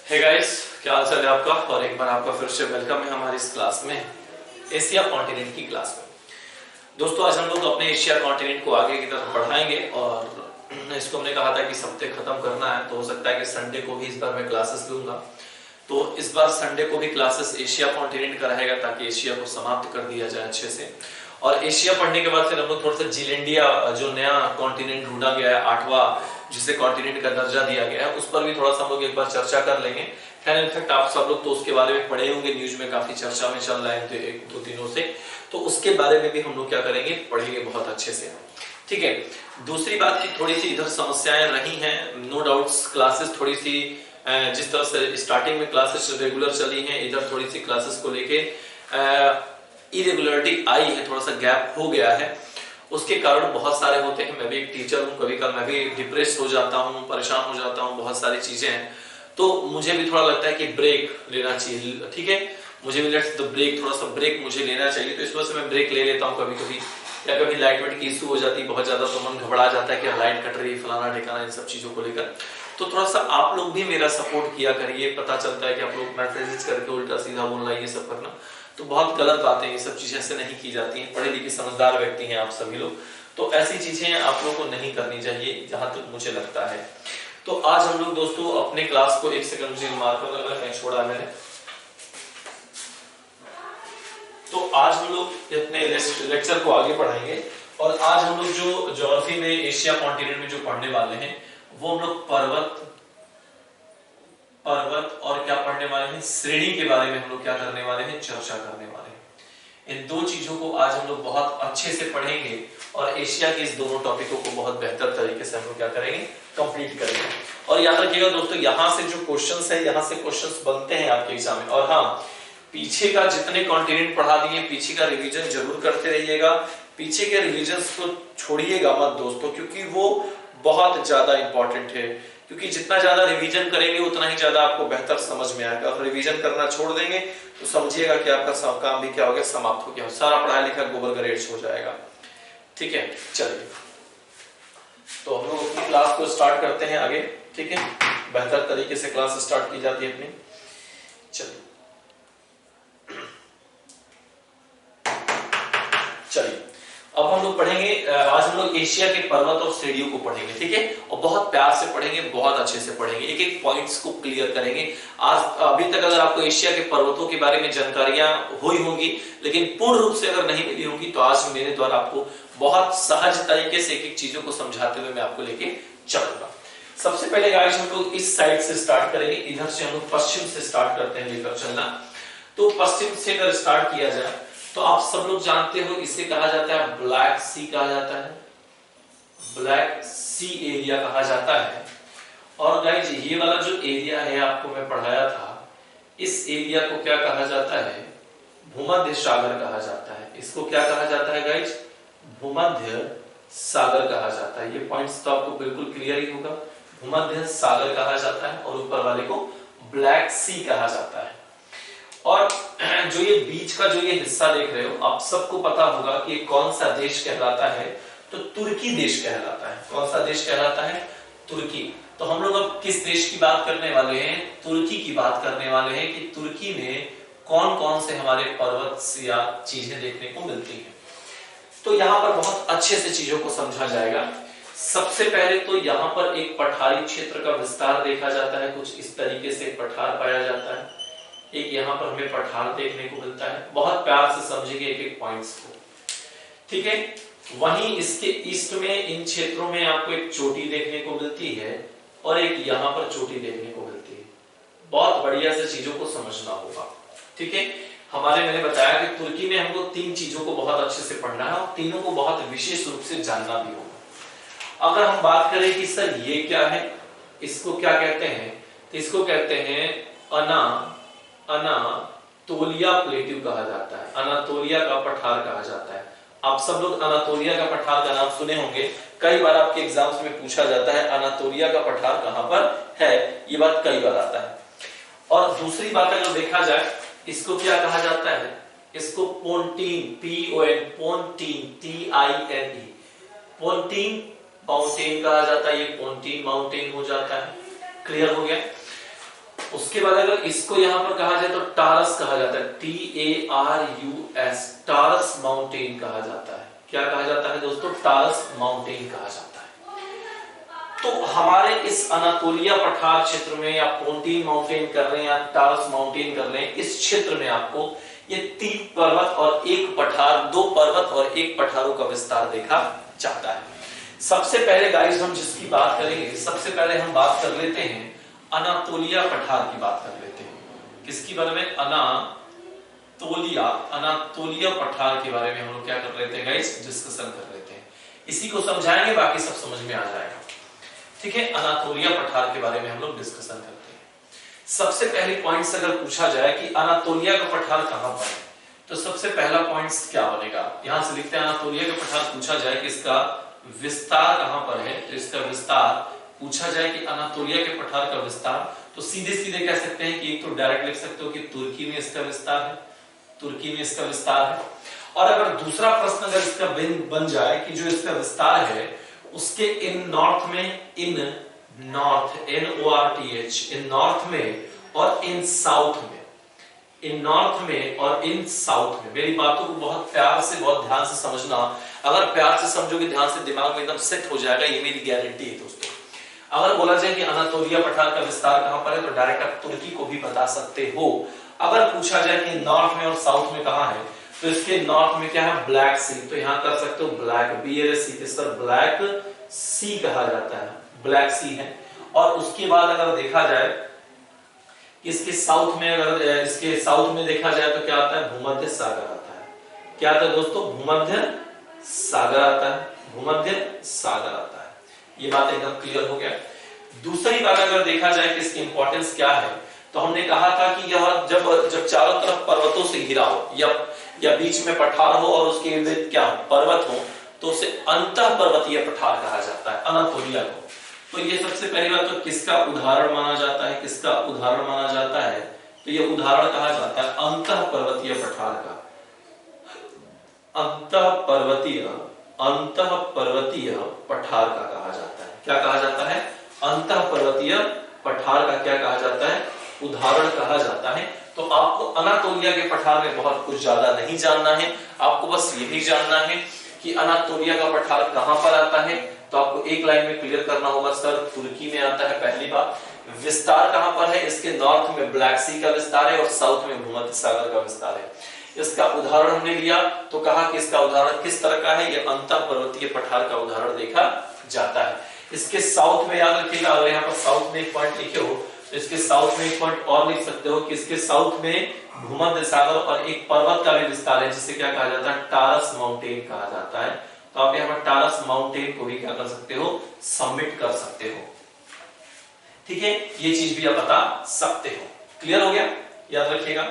Hey guys, क्या हाल चाल है आपका। और एक बार आपका फिर से वेलकम है हमारी इस क्लास में, एशिया कॉन्टिनेंट की क्लास में। दोस्तों, आज हम लोग अपने एशिया कॉन्टिनेंट को आगे की तरफ बढ़ाएंगे और इसको हमने कहा था कि सप्ताह खत्म करना है, तो हो सकता है कि संडे को भी इस बार मैं क्लासेस लूंगा। तो इस बार संडे को भी क्लासेस एशिया कॉन्टिनेंट का रहेगा ताकि एशिया को समाप्त कर दिया जाए अच्छे से। और एशिया पढ़ने के बाद फिर हम लोग थोड़ा सा जीलैंडिया, जो नया कॉन्टिनेंट ढूंढा गया है, 8वां, जिसे कॉन्टिनेंट का दर्जा दिया गया है, उस पर भी थोड़ा सा हम लोग एक बार चर्चा कर लेंगे। खैर, इनफैक्ट आप सब लोग तो उसके बारे में पढ़े होंगे, न्यूज में काफी चर्चा में चल रहा है एक दो दिनों से। तो उसके बारे में भी हम लोग क्या करेंगे, पढ़ेंगे बहुत अच्छे से। ठीक है। दूसरी बात की थोड़ी सी इधर समस्याएं रही हैं, नो डाउट्स। क्लासेस थोड़ी सी जिस तरह से स्टार्टिंग में क्लासेस रेगुलर चली हैं, इधर थोड़ी सी क्लासेस को लेके इरेगुलरिटी आई है, थोड़ा सा गैप हो गया है। उसके कारण बहुत सारे होते हैं। मैं भी एक टीचर हूँ, कभी कभी मैं भी डिप्रेस हो जाता हूँ, परेशान हो जाता हूँ, बहुत सारी चीजें हैं। तो मुझे भी थोड़ा लगता है कि ब्रेक लेना चाहिए। ठीक है, मुझे भी लेट्स द ब्रेक, थोड़ा सा ब्रेक मुझे लेना चाहिए। तो इस वजह से मैं ब्रेक ले लेता हूँ कभी कभी, या कभी लाइट वेट की इशू हो जाती है बहुत ज्यादा, तो मन घबरा जाता है कि लाइट कट रही है, फलाना ठिकाना, इन सब चीजों को लेकर। तो थोड़ा सा आप लोग भी मेरा सपोर्ट किया करिए। पता चलता है कि आप लोग मैसेज करके उल्टा सीधा बोलना, ये सब करना तो बहुत गलत बात है। ये सब चीजें ऐसे नहीं की जाती हैं। पढ़े लिखे समझदार व्यक्ति हैं आप सभी लोग, तो ऐसी चीजें आप लोगों को नहीं करनी चाहिए, जहां तक मुझे लगता है। तो आज हम लोग दोस्तों अपने क्लास को, एक सेकंड मुझे मार्कर लग रहा है, कहीं छोड़ा मैंने। तो आज हम लोग अपने लेक्चर को आगे बढ़ाएंगे और आज हम लोग जो ज्योग्राफी में एशिया कॉन्टिनेंट में जो पढ़ने वाले हैं, वो हम लोग पर्वत और क्या पढ़ने वाले हैं, श्रेणी के बारे में हम लोग क्या करने वाले हैं, चर्चा करने वाले हैं। इन दो चीजों को आज हम लोग बहुत अच्छे से पढ़ेंगे और एशिया के इस दोनों टॉपिकों को बहुत बेहतर तरीके से हम लोग क्या करेंगे, कंप्लीट करेंगे। और याद रखिएगा दोस्तों, यहाँ से जो क्वेश्चंस है, यहाँ से क्वेश्चंस बनते हैं आपके एग्जाम में। और हाँ, पीछे का जितने कॉन्टिनेंट पढ़ा दिए, पीछे का रिवीजन जरूर करते रहिएगा। पीछे के रिवीजन को छोड़िएगा मत दोस्तों, क्योंकि वो बहुत ज्यादा इंपॉर्टेंट है। क्योंकि जितना ज्यादा रिवीजन करेंगे उतना ही ज्यादा आपको बेहतर समझ में आएगा। अगर रिवीजन करना छोड़ देंगे तो समझिएगा कि आपका काम भी क्या हो गया, समाप्त हो गया, सारा पढ़ाई लिखा गोबर ग्रेड्स हो जाएगा। ठीक है, चलिए तो हम लोग अपनी क्लास को स्टार्ट करते हैं आगे। ठीक है, बेहतर तरीके से क्लास स्टार्ट की जाती है अपनी। चलिए अब हम लोग पढ़ेंगे, आज हम लोग एशिया के पर्वत और श्रेणियों को पढ़ेंगे। ठीक है, और बहुत प्यार से पढ़ेंगे, बहुत अच्छे से पढ़ेंगे, एक एक पॉइंट्स को क्लियर करेंगे। आज अभी तक अगर आपको एशिया के पर्वतों के बारे में जानकारियां हुई होंगी, लेकिन पूर्ण रूप से अगर नहीं मिली होंगी, तो आज मेरे द्वारा आपको बहुत सहज तरीके से एक एक चीजों को समझाते हुए मैं आपको लेके चलूंगा। सबसे पहले गाइस हम लोग इस साइड से स्टार्ट करेंगे, इधर से हम लोग पश्चिम से स्टार्ट करते हैं लेकर चलना। तो पश्चिम से अगर स्टार्ट किया जाए तो आप सब लोग जानते हो, इसे कहा जाता है ब्लैक सी कहा जाता है, ब्लैक सी एरिया कहा जाता है। और गाइज ये वाला जो एरिया है आपको मैं पढ़ाया था, इस एरिया को क्या कहा जाता है, भूमध्य सागर कहा जाता है। इसको क्या कहा जाता है गाइज, भूमध्य सागर कहा जाता है। ये पॉइंट्स तो आपको बिल्कुल क्लियर ही होगा। भूमध्य सागर कहा जाता है और ऊपर वाले को ब्लैक सी कहा जाता है। और जो ये बीच का जो ये हिस्सा देख रहे हो, आप सबको पता होगा कि कौन सा देश कहलाता है, तो तुर्की देश कहलाता है। कौन सा देश कहलाता है, तुर्की। तो हम लोग अब किस देश की बात करने वाले हैं, तुर्की की बात करने वाले हैं कि तुर्की में कौन कौन से हमारे पर्वत या चीजें देखने को मिलती हैं। तो यहाँ पर बहुत अच्छे से चीजों को समझा जाएगा। सबसे पहले तो यहाँ पर एक पठारी क्षेत्र का विस्तार देखा जाता है, कुछ इस तरीके से पठार पाया जाता है। एक यहाँ पर हमें पठार देखने को मिलता है। बहुत प्यार से समझिए एक एक पॉइंट्स को। ठीक है, वहीं इसके ईस्ट में इन क्षेत्रों में आपको एक चोटी देखने को मिलती है और एक यहाँ पर चोटी देखने को मिलती है। बहुत बढ़िया से चीजों को समझना होगा। ठीक है, मैंने बताया कि तुर्की में हमको तीन चीजों को बहुत अच्छे से पढ़ना है और तीनों को बहुत विशेष रूप से जानना भी होगा। अगर हम बात करें कि सर ये क्या है, इसको क्या कहते हैं, तो इसको कहते हैं अनातोलिया प्लेट्यू कहा जाता है। अनातोलिया का पठार कहा जाता है। आप सब लोग अनातोलिया का पठार का नाम सुने होंगे, कई बार आपके एग्जाम्स में पूछा जाता है अनातोलिया का पठार कहां पर है, ये बात कई बार आता है। और दूसरी बात अगर देखा जाए, इसको क्या कहा जाता है, इसको पोन्टीन, पोन्टीन, TINE, पोन्टीन माउंटेन कहा जाता है। ये पोन्टीन माउंटेन हो जाता है। क्लियर हो गया। उसके बाद अगर इसको यहां पर कहा जाए तो टारस कहा जाता है, TARUS, टारस माउंटेन कहा जाता है। क्या कहा जाता है दोस्तों? टारस माउंटेन कहा जाता है। तो हमारे इस अनातोलिया पठार क्षेत्र में या पोंटीन माउंटेन कर रहे हैं या टारस माउंटेन कर रहे हैं, इस क्षेत्र में आपको ये 3 पर्वत और 1 पठार, 2 पर्वत और 1 पठारों का विस्तार देखा जाता है। सबसे पहले गाइस हम जिसकी बात करेंगे, सबसे पहले हम बात कर लेते हैं अनातोलिया पठार की बात कर लेते हैं। किसकी बारे में? अनातोलिया पठार के बारे में हम लोग क्या कर लेते हैं गाइस? डिस्कशन कर लेते हैं। इसी को समझाएंगे, बाकी सब समझ में आ जाएगा। ठीक है, अनातोलिया पठार के बारे में हम लोग डिस्कशन करते हैं। सबसे पहले पॉइंट्स अगर पूछा जाए कि अनातोलिया का पठार कहां पर है, तो सबसे पहला पॉइंट्स क्या बनेगा? यहां से लिखते हैं अनातोलिया का पठार पूछा जाए कि इसका विस्तार कहां पर है, तो इसका विस्तार पूछा जाए कि अनातोलिया के पठार का विस्तार, तो सीधे सीधे कह सकते हैं कि एक तो डायरेक्ट लिख सकते हो कि तुर्की में इसका विस्तार है, तुर्की में इसका विस्तार है। और अगर दूसरा प्रश्न अगर इसका बन जाए कि जो इसका विस्तार है उसके इन नॉर्थ में, इन नॉर्थ, NORTH, इन नॉर्थ में और इन साउथ में, इन नॉर्थ में और इन साउथ में। मेरी बातों को बहुत प्यार से, बहुत ध्यान से समझना। अगर प्यार से समझोगे, ध्यान से, दिमाग में एकदम सेट हो जाएगा, ये मेरी गारंटी है दोस्तों। अगर बोला जाए कि अनातोलिया पठार का विस्तार कहां पर है, तो डायरेक्ट आप तुर्की को भी बता सकते हो। अगर पूछा जाए कि नॉर्थ में और साउथ में कहां है, तो इसके नॉर्थ में क्या है? ब्लैक सी, तो यहां कर सकते हो ब्लैक, BLAC, सर ब्लैक सी कहा जाता है, ब्लैक सी है। और उसके बाद अगर देखा जाए इसके साउथ में, अगर इसके साउथ में देखा जाए तो क्या आता है? भूमध्य सागर आता है। क्या आता है दोस्तों? भूमध्य सागर आता है, भूमध्य सागर आता है। ये बात एकदम क्लियर हो गया। दूसरी बात अगर देखा जाए कि इसकी इंपॉर्टेंस क्या है, तो हमने कहा था कि यह जब चारों तरफ पर्वतों से घिरा हो या बीच में पठार हो और उसके इर्द गिर्द क्या पर्वत हो, तो उसे अंतः पर्वतीय पठार कहा जाता है, अनातोलिया को। तो ये सबसे पहली बात, तो किसका उदाहरण माना जाता है? किसका उदाहरण माना जाता है? तो ये उदाहरण कहा जाता है अंतः पर्वतीय पठार का, अंतः पर्वतीय पठार का कहा जाता है। क्या कहा जाता है? अंतः पर्वतीय पठार का क्या कहा जाता है? उदाहरण कहा जाता है। तो आपको अनातोलिया के पठार में बहुत कुछ ज्यादा नहीं जानना है, आपको बस यही जानना है कि अनातोलिया का पठार कहां पर आता है। तो आपको एक लाइन में क्लियर करना होगा, सर तुर्की में आता है, पहली बात। विस्तार कहां पर है? इसके नॉर्थ में ब्लैक सी का विस्तार है और साउथ में भूमध्य सागर का विस्तार है। इसका उदाहरण हमने लिया तो कहा कि इसका उदाहरण किस तरह का है? यह अंतः पर्वतीय पठार का उदाहरण देखा जाता है। इसके साउथ में याद रखिएगा, अगर यहाँ पर साउथ में एक पॉइंट लिखे हो तो इसके साउथ में एक पॉइंट और लिख सकते हो कि इसके साउथ में भूमध्य सागर और एक पर्वत का भी विस्तार है, जिसे क्या कहा जाता है? टारस माउंटेन कहा जाता है। तो आप यहाँ पर टारस माउंटेन को भी क्या कर सकते हो? सबमिट कर सकते हो। ठीक है, ये चीज भी आप बता सकते हो। क्लियर हो गया? याद रखिएगा।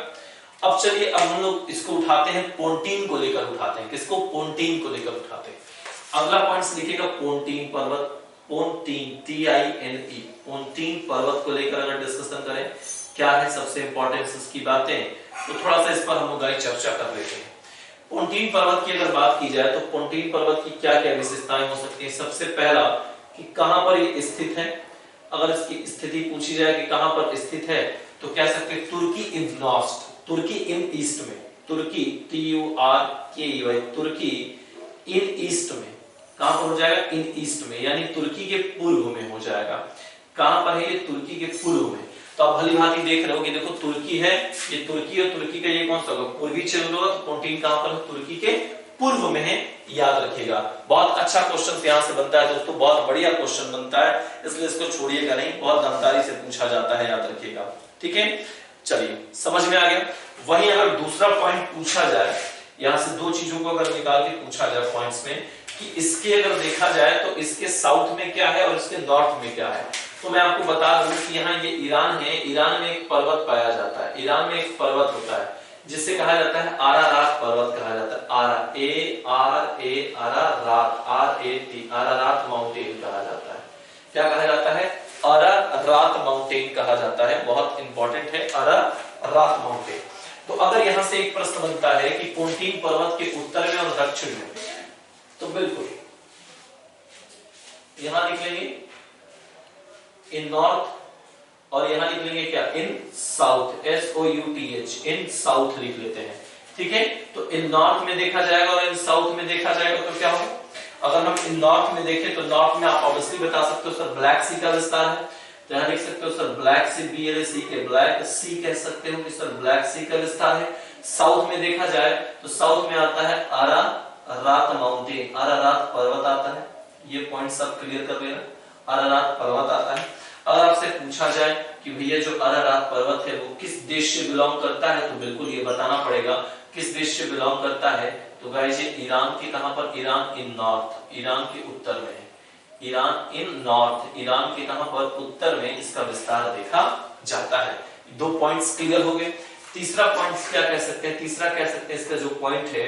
अब चलिए, अब हम लोग इसको उठाते हैं, पोंटीन को लेकर उठाते हैं। किसको? पोंटीन को लेकर उठाते हैं। अगला पॉइंट लिखिएगा पोंटीन पर्वत, पोंटीन, TINE, पोंटीन पर्वत को लेकर अगर डिस्कशन करें, क्या है सबसे इंपॉर्टेंट इसकी बातें, तो थोड़ा सा इस पर हम लोग चर्चा कर लेते हैं। पोंटीन पर्वत की अगर बात की जाए तो पोंटीन पर्वत की क्या क्या विशेषताएं हो सकती हैं? सबसे पहला कि कहां पर ये स्थित है। अगर इसकी स्थिति पूछी जाए कि कहां पर स्थित है, तो कह सकते हैं तुर्की इन नॉर्थ, तुर्की इन ईस्ट में, तुर्की TURKEY, तुर्की इन ईस्ट में। कहां पर हो जाएगा? इन ईस्ट में, यानी तुर्की के पूर्व में हो जाएगा। कहां पर है ये? तुर्की के पूर्व में। तो आप भली भांति देख रहे हो कि देखो तुर्की है, ये तुर्की और तुर्की का ये कौन सा होगा? पूर्वी क्षेत्र होगा। तो पोंटीन कहां पर है? तुर्की के पूर्व में है, याद रखिएगा। बहुत अच्छा क्वेश्चन यहां से बनता है दोस्तों, बहुत बढ़िया क्वेश्चन बनता है, इसलिए इसको छोड़िएगा नहीं, बहुत दमदारी से पूछा जाता है, याद रखिएगा। ठीक है, चलिए समझ में आ गया। वहीं अगर दूसरा पॉइंट पूछा जाए, यहां से दो चीजों को अगर निकाल के पूछा जाए पॉइंट्स में, कि इसके अगर देखा जाए तो इसके साउथ में क्या है और इसके नॉर्थ में क्या है, तो मैं आपको बता दूं कि यहाँ ये ईरान है, ईरान में एक पर्वत पाया जाता है, ईरान में एक पर्वत होता है जिसे कहा जाता है आरारात पर्वत कहा जाता है, आरारात माउंटेन कहा जाता है। क्या कहा जाता है? आरारात माउंटेन कहा जाता है, बहुत इंपॉर्टेंट है आरारात माउंटेन। तो अगर यहां से एक प्रश्न बनता है कि पोंटीन पर्वत के उत्तर में और दक्षिण में, तो बिल्कुल यहां लिख लेंगे इन नॉर्थ और यहां लिख लेंगे क्या, इन साउथ, SOUTH, इन साउथ लिख लेते हैं। ठीक है, तो इन नॉर्थ में देखा जाएगा और इन साउथ में देखा जाएगा तो क्या होगा, अगर हम इन नॉर्थ में देखें तो नॉर्थ में आप ऑब्वियसली बता सकते हो सर ब्लैक सी का विस्तार है, तो यहां लिख सकते हो सर ब्लैक सी, BLACK, ब्लैक सी कह सकते हो कि सर ब्लैक सी का विस्तार है। साउथ में देखा जाए तो साउथ में आता है अरारात माउंटेन, अरारात पर्वत आता है, ये पॉइंट सब क्लियर कर लेना, अरारात पर्वत आता है। अगर आपसे पूछा जाए कि भैया जो अरारात पर्वत है वो किस देश से बिलोंग करता है, तो बिल्कुल ये बताना पड़ेगा किस देश से बिलोंग करता है। तो गाइस ये ईरान के कहां पर, ईरान इन नॉर्थ, ईरान के उत्तर में है, ईरान इन नॉर्थ, ईरान के कहां पर, उत्तर में इसका विस्तार देखा जाता है। दो पॉइंट्स क्लियर हो गए। तीसरा पॉइंट क्या कह सकते हैं, तीसरा कह सकते हैं इसका जो पॉइंट है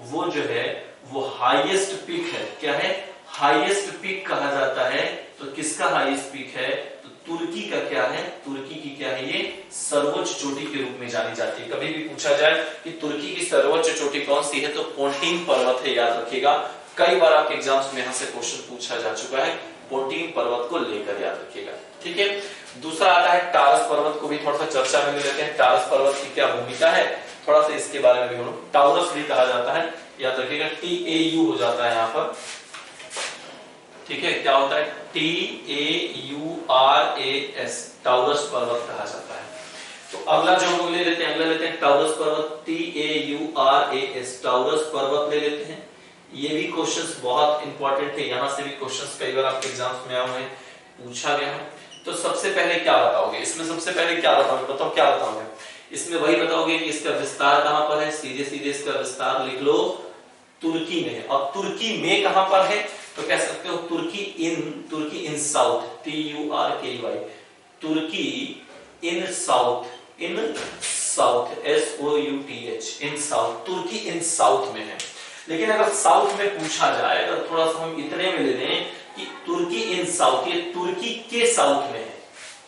वो जो है वो हाईएस्ट पीक है। क्या है, हाईएस्ट पीक कहा जाता है। तो किसका हाईएस्ट पीक है, तो तुर्की का क्या है, तुर्की की क्या है, ये सर्वोच्च चोटी के रूप में जानी जाती है। कभी भी पूछा जाए कि तुर्की की सर्वोच्च चोटी कौन सी है, तो पोंटीन पर्वत है, याद रखिएगा। कई बार आपके एग्जाम्स में यहां से क्वेश्चन पूछा जा चुका है, पोंटीन पर्वत को लेकर याद रखिएगा। ठीक है, दूसरा आता है टारस पर्वत, को भी थोड़ा सा चर्चा में ले लेते हैं। टारस पर्वत की क्या भूमिका है, थोड़ा सा इसके बारे में भी हम लोग, टाउरस भी कहा जाता है, याद रखिएगा, TAU हो जाता है यहाँ पर। ठीक है, क्या होता है, TAURAS, टाउरस पर्वत कहा जाता है। तो अगला जो हम लोग ले लेते हैं, अगला लेते हैं टाउरस पर्वत, TAURAS, टाउरस पर्वत ले लेते हैं। ये भी क्वेश्चंस बहुत इंपॉर्टेंट है, यहां से भी क्वेश्चंस कई बार आपके एग्जाम्स में आए हुए हैं, पूछा गया है। तो सबसे पहले क्या बताओगे इसमें, सबसे पहले क्या बताओगे, बताओ क्या बताओगे इसमें, वही बताओगे कि इसका विस्तार कहां पर है, सीधे सीधे इसका विस्तार लिख लो, तुर्की में है। और तुर्की में कहां पर है, तो कह सकते हो तुर्की इन साउथ, TURKY, तुर्की इन साउथ, इन साउथ, SOUTH, इन साउथ, तुर्की इन साउथ में है। लेकिन अगर साउथ में पूछा जाए, अगर थोड़ा सा हम इतने में ले लें कि तुर्की इन साउथ, ये तुर्की के साउथ में है,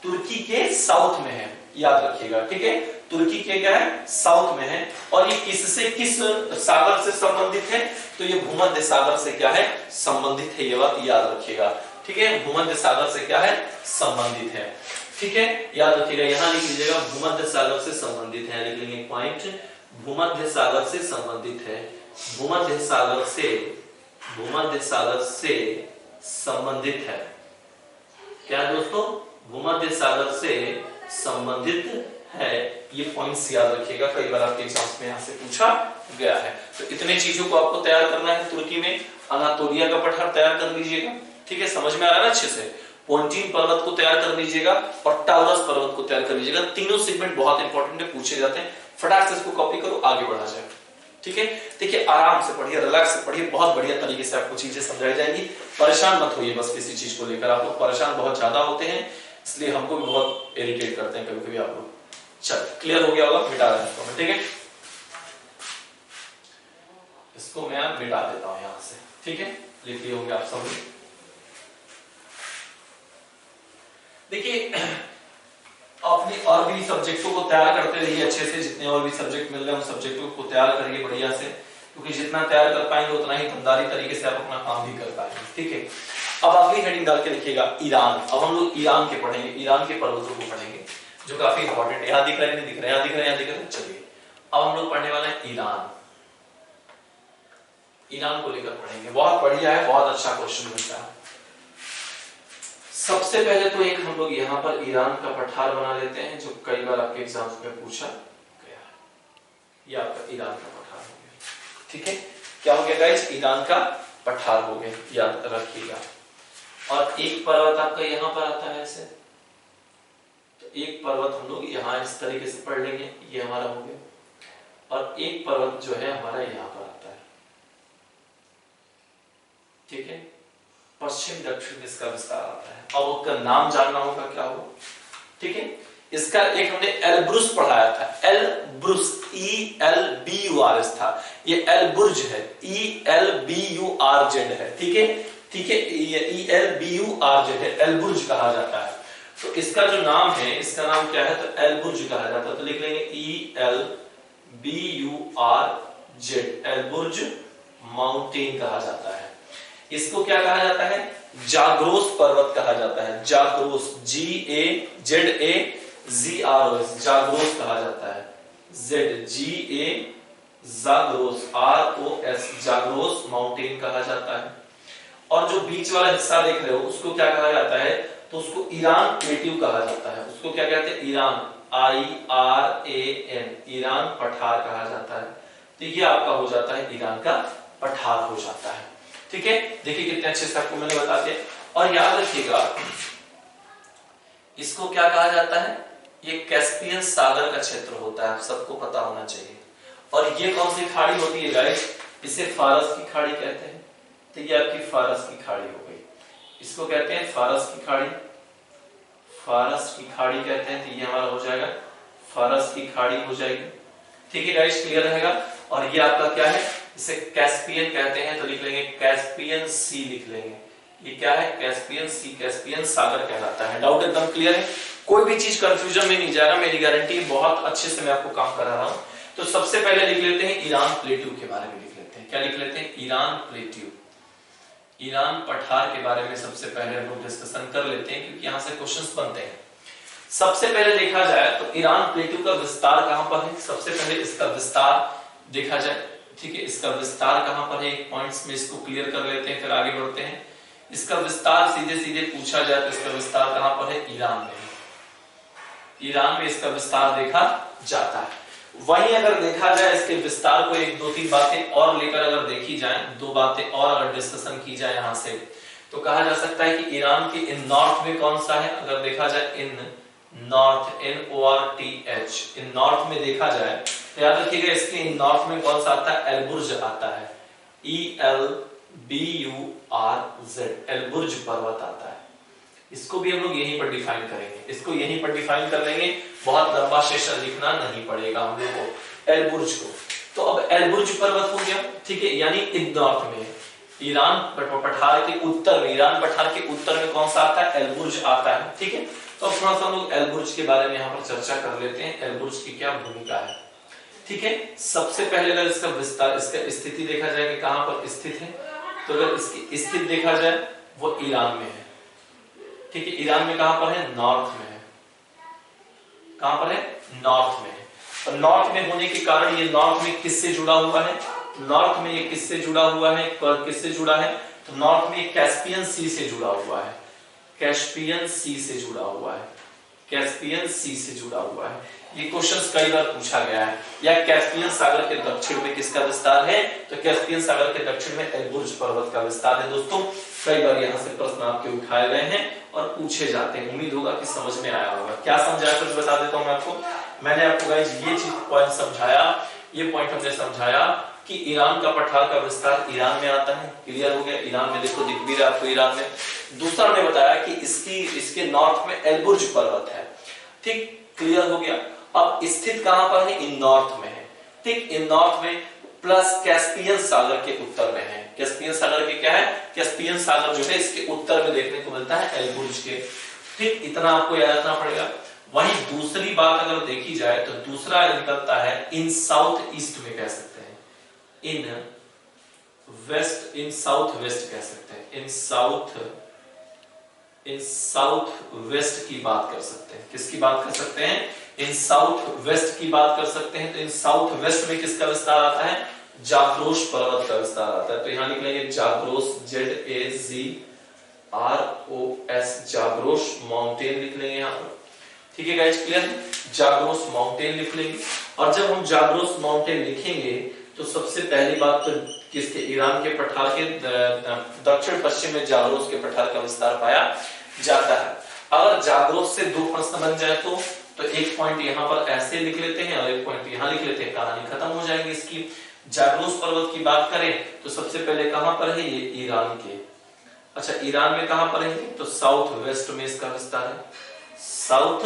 तुर्की के साउथ में है, याद रखिएगा। ठीक है, तुर्की के क्या है, साउथ में है। और ये किससे, किस सागर से संबंधित है, तो ये भूमध्य सागर से क्या है, संबंधित है, ये बात याद रखिएगा। ठीक है, भूमध्य सागर से क्या है, संबंधित है। ठीक है, याद रखिएगा, यहां लिख लीजिएगा भूमध्य सागर से संबंधित है, लिख लेंगे पॉइंट, भूमध्य सागर से संबंधित है, भूमध्य सागर से, भूमध्य सागर से संबंधित है। क्या दोस्तों, भूमध्य सागर से संबंधित है, ये पॉइंट्स याद रखिएगा, कई बार आपके एग्जाम्स में यहां से पूछा गया है। तो इतने चीजों को आपको तैयार करना है। तुर्की में अनातोलिया का पठार तैयार कर लीजिएगा। ठीक है, समझ में आ रहा है ना अच्छे से। पोंटीन पर्वत को तैयार कर लीजिएगा और टाउरस पर्वत को तैयार कर लीजिएगा। तीनों सेगमेंट बहुत इंपॉर्टेंट है, पूछे जाते हैं। फटाक से इसको कॉपी करो, आगे बढ़ा जाए। ठीक है, देखिए आराम से पढ़िए, रिलैक्स से पढ़िए, बहुत बढ़िया तरीके से आपको चीजें समझाई जाएंगी। परेशान मत होइए बस किसी चीज को लेकर, आप लोग परेशान बहुत ज्यादा होते हैं, इसलिए हमको भी बहुत इरिटेट करते हैं कभी कभी आप लोग। चल, क्लियर हो गया होगा, मिटा रहा हूं। ठीक है, इसको मैं मिटा देता हूं यहां से। ठीक है, लिख लिए होंगे आप सब। देखिए, अपनी और भी सब्जेक्टों को तैयार करते रहिए अच्छे से, जितने और भी सब्जेक्ट मिल रहे हैं उन सब्जेक्टों को तैयार करिए बढ़िया से, क्योंकि जितना तैयार कर पाएंगे उतना ही ईमानदारी तरीके से आप अपना काम भी कर पाएंगे। ठीक है, अब अगली हेडिंग डाल के लिखिएगा ईरान। अब हम लोग ईरान के पढ़ेंगे, ईरान के पर्वतों को पढ़ेंगे, जो काफी इंपॉर्टेंट है। यहाँ दिख रहे हैं, नहीं दिख रहे, यहाँ दिख रहे हैं, यहाँ दिख रहे हैं। चलिए, अब हम लोग पढ़ने वाले हैं ईरान। ईरान को लेकर पढ़ेंगे, बहुत बढ़िया है, बहुत अच्छा क्वेश्चन बनता है। सबसे पहले तो एक हम लोग यहाँ पर ईरान का पठार बना लेते हैं, जो कई बार आपके एग्जाम्स में पूछा गया है। ये आपका ईरान का पठार हो गया। ठीक है, क्या हो गया गाइस, ईरान का पठार हो गया, याद रखिएगा। और एक पर्वत आपका यहाँ पर आता है ऐसे, तो एक पर्वत हम लोग यहाँ इस तरीके से पढ़ लेंगे, ये हमारा हो गया। और एक पर्वत जो है हमारा यहाँ पर आता है। ठीक है, पश्चिम दक्षिण इसका विस्तार आता है। अब उसका नाम जानना होगा, क्या होगा। ठीक है, इसका एक हमने एलब्रुस पढ़ाया था, एलब्रुस, ELBURS था, ये एलबुर्ज है, ELBURZ है। ठीक है, ठीक है, ये ELBURZ है, एलबुर्ज कहा जाता है। तो इसका जो नाम है, इसका नाम क्या है, तो एलबुर्ज कहा जाता है। तो लिख लेंगे ELBURZ, एलबुर्ज माउंटेन कहा जाता है। इसको क्या कहा जाता है, जाग्रोस पर्वत कहा जाता है। जाग्रोस, GAZAGROS, जाग्रोस कहा जाता है। जाग्रोस, ROS, जाग्रोस माउंटेन कहा जाता है। और जो बीच वाला हिस्सा देख रहे हो उसको क्या कहा जाता है, तो उसको ईरान प्लेट्यू कहा जाता है। उसको क्या कहते हैं, ईरान, IRAN, ईरान पठार कहा जाता है। तो ये आपका हो जाता है ईरान का पठार हो जाता है। ठीक है, देखिए कितने अच्छे से आपको मैंने बता दिया। और याद रखिएगा इसको क्या कहा जाता है, ये कैस्पियन सागर का क्षेत्र होता है, आप सबको पता होना चाहिए। और ये कौन सी खाड़ी होती है गाइस, इसे फारस की खाड़ी कहते हैं। तो ये आपकी फारस की खाड़ी हो गई, इसको कहते हैं फारस की खाड़ी, फारस की खाड़ी कहते हैं। तो ये हमारा हो जाएगा फारस की खाड़ी हो जाएगी। ठीक है गाइस, क्लियर रहेगा। और ये आपका क्या है, इसे कैस्पियन कहते हैं, तो लिख लेंगे कैस्पियन सी लिख लेंगे। ये क्या है, कैस्पियन सी, कैस्पियन सागर कहलाता है। डाउट एकदम क्लियर है, कोई भी चीज कंफ्यूजन में नहीं जाएगा, मेरी गारंटी, बहुत अच्छे से मैं आपको काम करा रहा हूं। तो सबसे पहले लिख लेते हैं ईरान प्लेट्यू के बारे में लिख लेते हैं। क्या लिख लेते हैं, ईरान प्लेट्यू, ईरान पठार के बारे में सबसे पहले हम लोग डिस्कशन कर लेते हैं, क्योंकि यहां से क्वेश्चंस बनते हैं। सबसे पहले देखा जाए तो ईरान प्लेट्यू का विस्तार कहां पर है, सबसे पहले इसका विस्तार देखा जाए। ठीक है, इसका विस्तार कहां पर है, पॉइंट्स में इसको क्लियर कर लेते हैं, फिर आगे बढ़ते हैं। इसका विस्तार सीधे सीधे पूछा जाए तो इसका विस्तार कहां पर है, ईरान में। ईरान में इसका विस्तार देखा जाता है। वहीं अगर देखा जाए इसके विस्तार को, एक दो तीन बातें और लेकर अगर देखी जाए, दो बातें और अगर डिस्कशन की जाए यहां से, तो कहा जा सकता है कि ईरान के इन नॉर्थ में कौन सा है, अगर देखा जाए इन नॉर्थ, NORTH, इन नॉर्थ में देखा जाए तो याद रखिएगा इसके इन नॉर्थ में कौन सा आता है, एलबुर्ज आता है, ELBURZ, एलबुर्ज पर्वत आता है। इसको भी हम लोग यहीं पर डिफाइन करेंगे, इसको यहीं पर डिफाइन कर लेंगे, बहुत लंबा सेशन लिखना नहीं पड़ेगा हम लोग को एलबुर्ज को। तो अब एलबुर्ज पर्वत हो गया, ठीक है, यानी इन नॉर्थ में। ईरान पठार के उत्तर में, ईरान पठार के उत्तर में कौन सा आता है, एलबुर्ज आता है। ठीक है, तो अब थोड़ा सा हम लोग एलबुर्ज के बारे में यहाँ पर चर्चा कर लेते हैं, एलबुर्ज की क्या भूमिका है। ठीक है, सबसे पहले अगर इसका विस्तार, इसका स्थिति देखा जाए कि कहां पर स्थित है, तो अगर इसकी स्थिति देखा जाए वो ईरान में है। ठीक है, ईरान में कहां पर है, नॉर्थ में है। कहां पर है, नॉर्थ में है। और नॉर्थ में होने के कारण ये नॉर्थ में किससे जुड़ा हुआ है, नॉर्थ में ये किससे जुड़ा हुआ है, किससे जुड़ा है, तो नॉर्थ में कैस्पियन सी से जुड़ा हुआ है, कैस्पियन सी से जुड़ा हुआ है, कैस्पियन सी से जुड़ा हुआ है। ये क्वेश्चंस कई बार पूछा गया है। या कैस्पियन सागर के दक्षिण में किसका विस्तार है, तो कैस्पियन सागर के दक्षिण में एलबुर्ज पर्वत का विस्तार है। दोस्तों कई बार यहाँ से प्रश्न आपके उठाए गए हैं और पूछे जाते हैं, उम्मीद होगा कि समझ में आया होगा। क्या समझाया कुछ बता देता हूँ मैं आपको। मैंने आपको गाइस ये चीज पॉइंट समझाया, ये पॉइंट हमने समझाया कि ईरान का पठार का विस्तार ईरान में आता है। क्लियर हो गया, ईरान में देखो दिख भी रहा आपको ईरान में। दूसरा हमने बताया कि इसके नॉर्थ में एलबुर्ज पर्वत है। ठीक, क्लियर हो गया। अब स्थित कहां पर है, इन नॉर्थ में है। ठीक, इन नॉर्थ में, प्लस कैस्पियन सागर के उत्तर में है। कैस्पियन सागर के क्या है, कैस्पियन सागर जो है इसके उत्तर में देखने को मिलता है एलबुर्ज के। ठीक, इतना आपको याद रखना पड़ेगा। वहीं दूसरी बात अगर देखी जाए तो दूसरा निकलता है इन साउथ ईस्ट में कह सकते हैं, इन वेस्ट, इन साउथ वेस्ट कह सकते हैं, इन साउथ वेस्ट की बात कर सकते हैं। किसकी बात कर सकते हैं, इन साउथ वेस्ट की बात कर सकते हैं। तो इन साउथ वेस्ट में किसका विस्तार आता है, जाग्रोस पर्वत का विस्तार आता है। तो यहां लिख लेंगे जाग्रोस, ZAGROS, जाग्रोस माउंटेन लिख लेंगे यहां पर। ठीक है गाइस, क्लियर, जाग्रोस माउंटेन लिख लेंगे। और जब हम जाग्रोस माउंटेन लिखेंगे तो सबसे पहली बात तो किसके, ईरान के पठार के दक्षिण पश्चिम में जाग्रोस के पठार का विस्तार पाया जाता है। अगर जाग्रोस से दो प्रश्न बन जाए तो एक पॉइंट यहाँ पर ऐसे लिख लेते हैं और एक पॉइंट यहाँ लिख लेते हैं, कहानी खत्म हो जाएगी इसकी। जाग्रोस पर्वत की बात करें तो सबसे पहले कहां पर है, ये ईरान के। अच्छा, ईरान में कहां पर है, तो साउथ वेस्ट में इसका विस्तार है, साउथ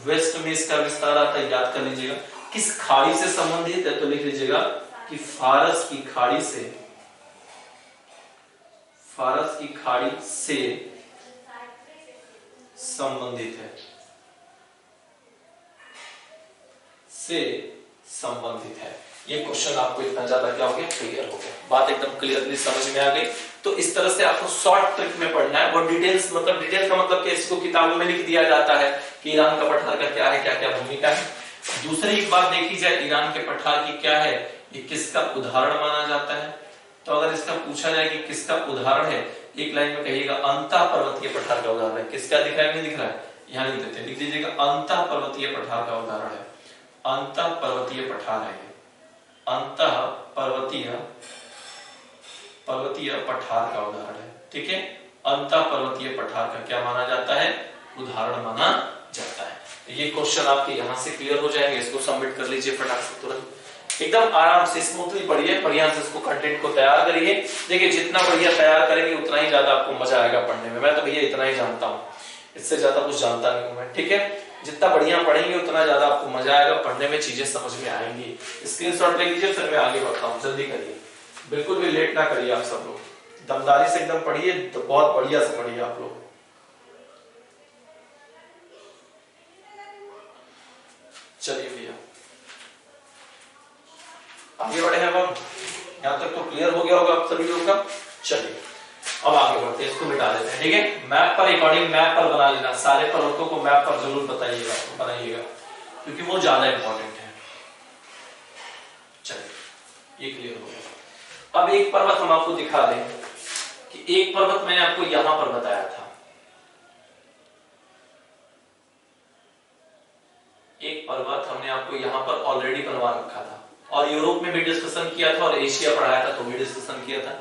वेस्ट में इसका विस्तार आता है। याद कर लीजिएगा किस खाड़ी से संबंधित है, तो लिख लीजिएगा कि फारस की खाड़ी से, फारस की खाड़ी से संबंधित है, से संबंधित है। ये क्वेश्चन आपको इतना ज्यादा क्या हो गया, क्लियर हो गया, बात एकदम क्लियरली समझ में आ गई। तो इस तरह से आपको शॉर्ट ट्रिक में पढ़ना है। और डिटेल्स मतलब डिटेल्स का मतलब कि इसको किताबों में लिख दिया जाता है कि ईरान का पठार का क्या है, क्या क्या भूमिका है। दूसरी एक बात देखी जाए ईरान के पठार की क्या है, ये किसका उदाहरण माना जाता है। तो अगर इसका पूछा जाए कि किसका उदाहरण है, एक लाइन में कहिएगा अंतः पर्वतीय पठार का उदाहरण है। किसका दिख रहा है, नहीं दिख रहा है, यहाँ लिख देते हैं, लिख दीजिएगा अंतः पर्वतीय पठार का उदाहरण है। अंतः पर्वतीय पठार है, अंतः पर्वतीय पठार का उदाहरण है। ठीक है, अंतः पर्वतीय पठार का क्या माना जाता है, उदाहरण माना जाता है। ये क्वेश्चन आपके यहां से क्लियर हो जाएंगे। इसको सबमिट कर लीजिए फटाक से, तुरंत एकदम आराम से स्मूथली पढ़िए, बढ़िया से इसको कंटेंट को तैयार करिए। देखिए जितना बढ़िया तैयार करेंगे उतना ही ज्यादा आपको मजा आएगा पढ़ने में। मैं तो भैया इतना ही जानता हूँ, इससे ज्यादा कुछ जानता नहीं हूँ मैं। ठीक है, जितना बढ़िया पढ़ेंगे उतना ज्यादा आपको मजा आएगा पढ़ने में, चीजें समझ में आएंगी। स्क्रीनशॉट ले लीजिए, फिर मैं आगे बढ़ता हूँ। जल्दी करिए, बिल्कुल भी लेट ना करिए। आप सब लोग दमदारी से एकदम पढ़िए, तो बहुत बढ़िया से पढ़िए आप लोग। चलिए भैया आगे बढ़े हैं हम। यहाँ तक तो क्लियर हो गया होगा आप सभी लोगों का। चलिए अब आगे बढ़ते हैं, इसको मिटा देते हैं। ठीक है, मैप पर अकॉर्डिंग मैप पर बना लेना, सारे पर्वतों को मैप पर जरूर बताइएगा, बनाइएगा, क्योंकि वो ज्यादा इंपॉर्टेंट है। चलिए ये क्लियर हो गया। अब एक पर्वत हम आपको दिखा दें कि एक पर्वत मैंने आपको यहां पर बताया था, एक पर्वत हमने आपको यहां पर ऑलरेडी बनवा रखा था, और यूरोप में भी डिस्कशन किया था, और एशिया पढ़ाया था तो भी डिस्कशन किया था।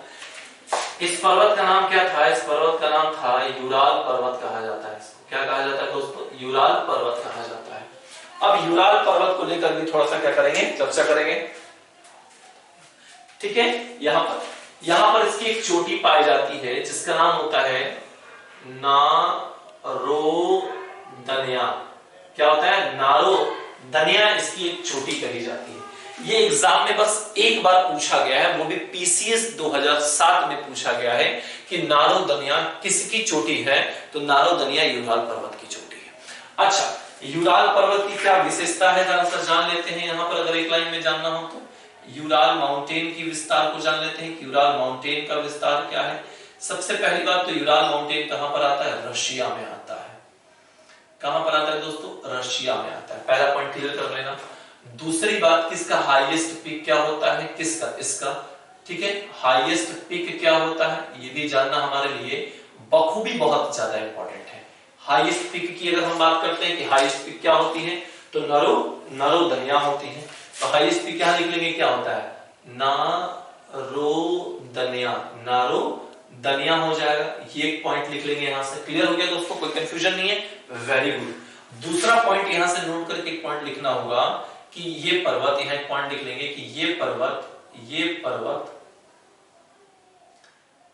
इस पर्वत का नाम क्या था, इस पर्वत का नाम था यूराल पर्वत कहा जाता है। इसको क्या कहा जाता है दोस्तों, यूराल पर्वत कहा जाता है। अब यूराल पर्वत को लेकर भी थोड़ा सा क्या करेंगे, चर्चा करेंगे। ठीक है, यहां पर इसकी एक चोटी पाई जाती है जिसका नाम होता है नारोदनिया। क्या होता है, नारोदनिया इसकी एक चोटी कही जाती है। ये एग्जाम में बस एक बार पूछा गया है, वो भी पीसीएस 2007 में पूछा गया है कि नारोदनिया किसकी चोटी है, तो नारोदनिया यूराल पर्वत की चोटी है। अच्छा, यूराल पर्वत की क्या विशेषता है जरा सा जान लेते हैं। यहां पर अगर एक लाइन में जानना हो तो यूराल माउंटेन की विस्तार को जान लेते हैं कि यूराल माउंटेन का विस्तार क्या है। सबसे पहली बात तो यूराल माउंटेन कहां पर आता है, रशिया में आता है। कहां पर आता है दोस्तों, रशिया में आता है। पहला पॉइंट क्लियर कर लेना। दूसरी बात, किसका हाईएस्ट पीक क्या होता है, किसका, इसका। ठीक है, हाईएस्ट पीक क्या होता है ये भी जानना हमारे लिए बखूबी बहुत ज्यादा इंपॉर्टेंट है। हाईएस्ट पीक की अगर हम बात करते हैं कि हाईएस्ट पीक क्या होती है, तो नारोदनिया होती है। तो हाईएस्ट पीक यहां लिख लेंगे, क्या होता है, नारोदनिया, नारोदनिया हो जाएगा। ये एक पॉइंट लिख लेंगे यहां से। क्लियर हो गया दोस्तों, कोई कंफ्यूजन नहीं है, वेरी गुड। दूसरा पॉइंट यहां से नोट करके एक पॉइंट लिखना होगा कि ये पर्वत, यहां एक पॉइंट लिख लेंगे कि ये पर्वत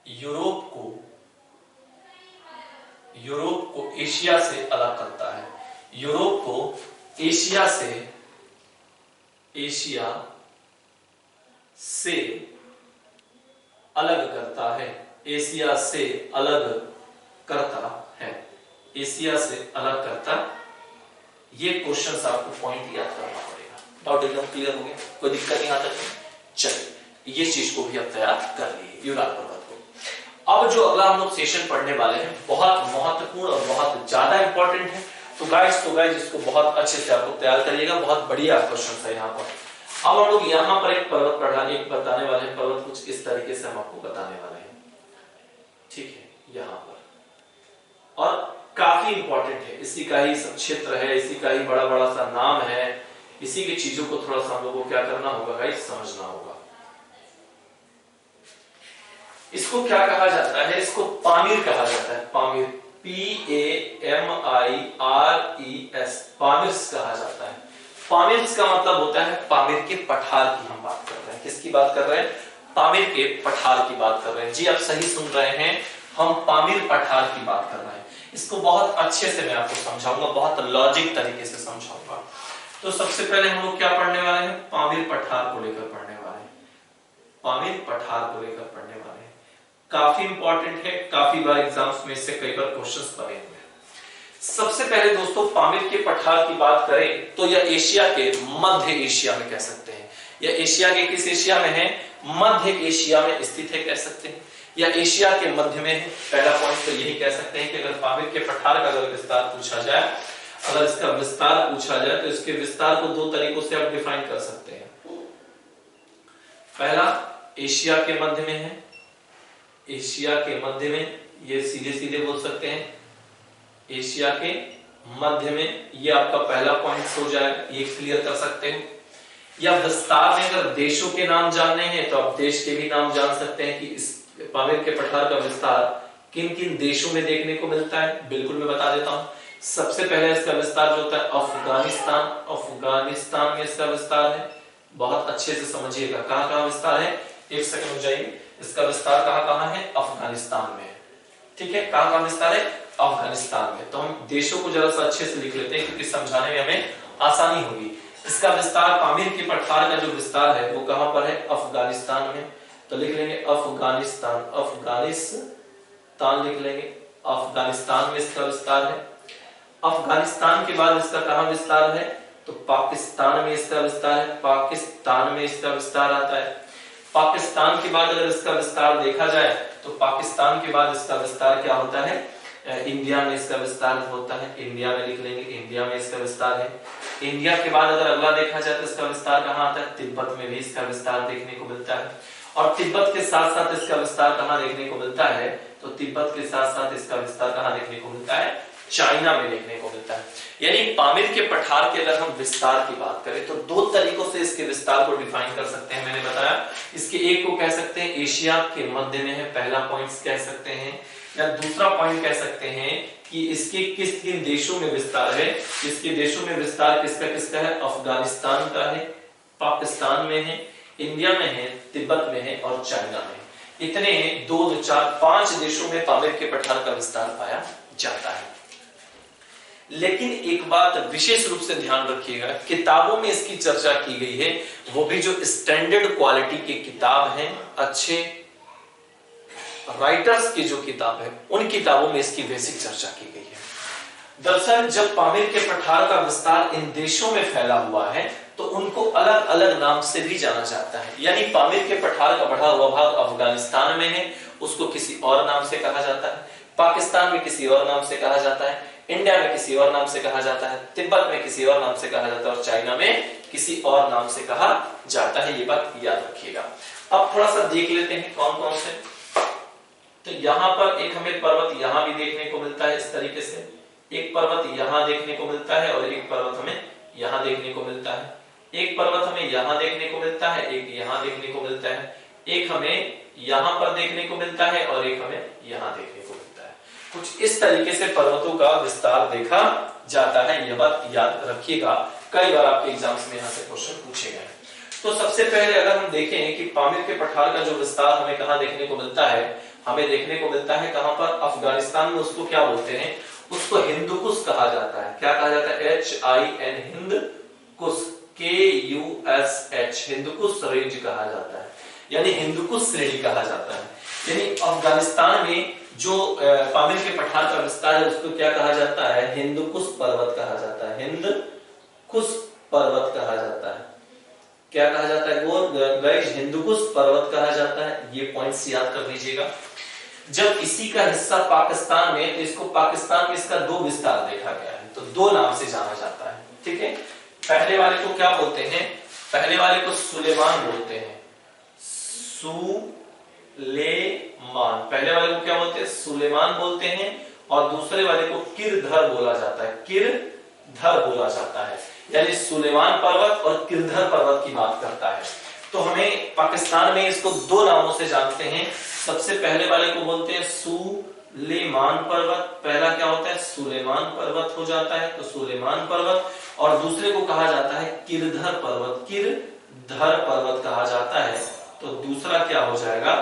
यूरोप को एशिया से अलग करता है। यूरोप को एशिया से अलग करता है, एशिया से अलग करता है, एशिया से अलग करता। ये क्वेश्चन आपको पॉइंट याद करना पड़ेगा। डाउट एकदम क्लियर हो गया, कोई दिक्कत नहीं आता। चलिए ये चीज को भी अब तैयार कर लिए, यूराल पर्वत को। अब जो अगला हम लोग सेशन पढ़ने वाले हैं बहुत महत्वपूर्ण और बहुत ज्यादा इंपॉर्टेंट है। तो गाइस इसको बहुत अच्छे से आपको तैयार करिएगा, बहुत बढ़िया क्वेश्चन है यहाँ पर। अब हम लोग यहाँ पर एक पर्वत बताने वाले हैं। पर्वत कुछ इस तरीके से हम आपको बताने वाले हैं, ठीक है, यहाँ पर। और काफी इंपॉर्टेंट है, इसी का ही सब क्षेत्र है, इसी का ही बड़ा बड़ा सा नाम है। इसी की चीजों को थोड़ा सा हम लोगों को क्या करना होगा गाइस, समझना होगा। इसको क्या कहा जाता है, इसको पामीर कहा जाता है। पामीर, PAMIRES, पामीर्स कहा जाता है। पामीर्स का मतलब होता है पामीर के पठार की हम बात कर रहे हैं। किसकी बात कर रहे हैं, पामीर के पठार की बात कर रहे हैं। जी आप सही सुन रहे हैं, हम पामीर पठार की बात कर रहे हैं। इसको बहुत अच्छे से मैं आपको समझाऊंगा, बहुत लॉजिक तरीके से समझाऊंगा। तो सबसे पहले हम लोग क्या पढ़ने वाले हैं, पामीर पठार को लेकर पढ़ने वाले हैं। पामीर पठार को लेकर पढ़ने वाले हैं, काफी इंपॉर्टेंट है। काफी बार एग्जाम्स में इससे कई बार क्वेश्चंस बने हुए हैं। सबसे पहले दोस्तों पामीर के पठार की बात करें तो यह एशिया के, मध्य एशिया में कह सकते हैं। यह एशिया के किस एशिया में है, मध्य एशिया में स्थित है कह सकते हैं। या एशिया के मध्य में है। पहला पॉइंट तो यही कह सकते हैं कि अगर पामीर के पठार का अगर विस्तार पूछा जाए, अगर इसका विस्तार पूछा जाए तो इसके विस्तार को दो तरीकों से आप डिफाइन कर सकते हैं। पहला एशिया के मध्य में है, एशिया के मध्य में, ये सीधे सीधे बोल सकते हैं एशिया के मध्य में, ये आपका पहला पॉइंट हो जाएगा, ये क्लियर कर सकते हैं। या विस्तार में अगर देशों के नाम जानने हैं तो आप देश के भी नाम जान सकते हैं कि इस पामीर के पठार का विस्तार किन किन देशों में देखने को मिलता है। बिल्कुल मैं बता देता हूं। सबसे पहले इसका विस्तार जो होता है अफगानिस्तान, अफगानिस्तान में इसका विस्तार है। बहुत अच्छे से समझिएगा कहां कहां विस्तार है, एक सेकंड हो जाइए। इसका विस्तार कहां कहां है, अफगानिस्तान में, ठीक है, कहां कहां विस्तार है, अफगानिस्तान में। तो हम देशों को जरा सा अच्छे से लिख लेते हैं क्योंकि समझाने में हमें आसानी होगी। इसका विस्तार पामीर के पठार का जो विस्तार है वो कहां पर है, अफगानिस्तान में। तो लिख लेंगे अफगानिस्तान, अफगानिस्तान लिख लेंगे, अफगानिस्तान में इसका विस्तार है। अफगानिस्तान के बाद इसका कहां विस्तार है, तो पाकिस्तान में इसका विस्तार है, पाकिस्तान में इसका विस्तार आता है। पाकिस्तान के बाद अगर इसका विस्तार देखा जाए तो पाकिस्तान के बाद इसका विस्तार क्या होता है, इंडिया में इसका विस्तार होता है, इंडिया में लिख लेंगे, इंडिया में इसका विस्तार है। इंडिया के बाद अगर अगला देखा जाए तो इसका विस्तार कहां आता है, तिब्बत में भी इसका विस्तार देखने को मिलता है। और तिब्बत के साथ साथ इसका विस्तार कहां देखने को मिलता है, तो तिब्बत के साथ साथ इसका विस्तार कहां देखने को मिलता है, चाइना में देखने को मिलता है। यानी पामीर के पठार के अगर हम विस्तार की बात करें तो दो तरीकों से इसके विस्तार को डिफाइन कर सकते हैं। मैंने बताया इसके एक को कह सकते हैं एशिया के मध्य में है, पहला पॉइंट कह सकते हैं, या दूसरा पॉइंट कह सकते हैं कि इसके किस किन देशों में विस्तार है। इसके देशों में विस्तार किसका किसका है, अफगानिस्तान का है, पाकिस्तान में है, इंडिया में है, तिब्बत में है और चाइना में। इतने 2, 4, 5 देशों में पामीर के पठार का विस्तार पाया जाता है। लेकिन एक बात विशेष रूप से ध्यान रखिएगा, किताबों में इसकी चर्चा की गई है, वो भी जो स्टैंडर्ड क्वालिटी की किताब है, अच्छे राइटर्स की जो किताब है, उन किताबों में इसकी बेसिक चर्चा की गई है। दरअसल जब पामीर के पठार का विस्तार इन देशों में फैला हुआ है तो उनको अलग अलग नाम से भी जाना जाता है। यानी पामीर के पठार का बढ़ा हुआ भाग अफगानिस्तान में है, उसको किसी और नाम से कहा जाता है, पाकिस्तान में किसी और नाम से कहा जाता है, इंडिया में किसी और नाम से कहा जाता है, तिब्बत में किसी और नाम से कहा जाता है और चाइना में किसी और नाम से कहा जाता है। ये बात याद रखिएगा। अब थोड़ा सा देख लेते हैं कौन कौन से। तो यहाँ पर एक हमें पर्वत यहाँ भी देखने को मिलता है, इस तरीके से एक पर्वत यहाँ देखने को मिलता है और एक पर्वत हमें यहाँ देखने को मिलता है। एक पर्वत हमें यहाँ देखने को मिलता है, एक यहाँ देखने को मिलता है, एक हमें यहाँ पर देखने को मिलता है और एक हमें यहाँ देखने को मिलता है। कुछ इस तरीके से पर्वतों का विस्तार देखा जाता है, यह बात याद रखिएगा। कई बार आपके एग्जाम्स में यहाँ से क्वेश्चन पूछे गए। तो सबसे पहले अगर हम देखें कि पामीर के पठार का जो विस्तार हमें कहाँ देखने को मिलता है, हमें देखने को मिलता है कहां पर, अफगानिस्तान में। उसको क्या बोलते हैं, उसको हिंदुकुश कहा जाता है। क्या कहा जाता है, HIN, Hindu Kush, KUSH, Hindu Kush range कहा जाता है, यानी हिंदुकुश श्रेणी कहा जाता है। यानी अफगानिस्तान में जो पामीर के पठार का विस्तार है उसको क्या कहा जाता है, हिंदुकुश पर्वत कहा जाता है, हिंदकुश पर्वत कहा जाता है। क्या कहा जाता है, वो गाइस हिंदुकुश पर्वत कहा जाता है। ये पॉइंट्स याद कर लीजिएगा। जब इसी का हिस्सा पाकिस्तान में, तो इसको पाकिस्तान में इसका 2 विस्तार देखा गया है, तो 2 नाम से जाना जाता है, ठीक है। पहले वाले को क्या बोलते हैं, पहले वाले को सुलेमान बोलते हैं, सुलेमान। पहले वाले को क्या बोलते हैं, सुलेमान बोलते हैं, और दूसरे वाले को किरधर बोला जाता है, किरधर बोला जाता है। यानी सुलेमान पर्वत और किरधर पर्वत की बात करता है। तो हमें पाकिस्तान में इसको 2 नामों से जानते हैं। सबसे पहले वाले को बोलते हैं सुलेमान पर्वत, पहला क्या होता है, सुलेमान पर्वत हो जाता है, तो सुलेमान पर्वत। और दूसरे को कहा जाता है किरधर पर्वत, किरधर पर्वत कहा जाता है, तो दूसरा क्या हो जाएगा,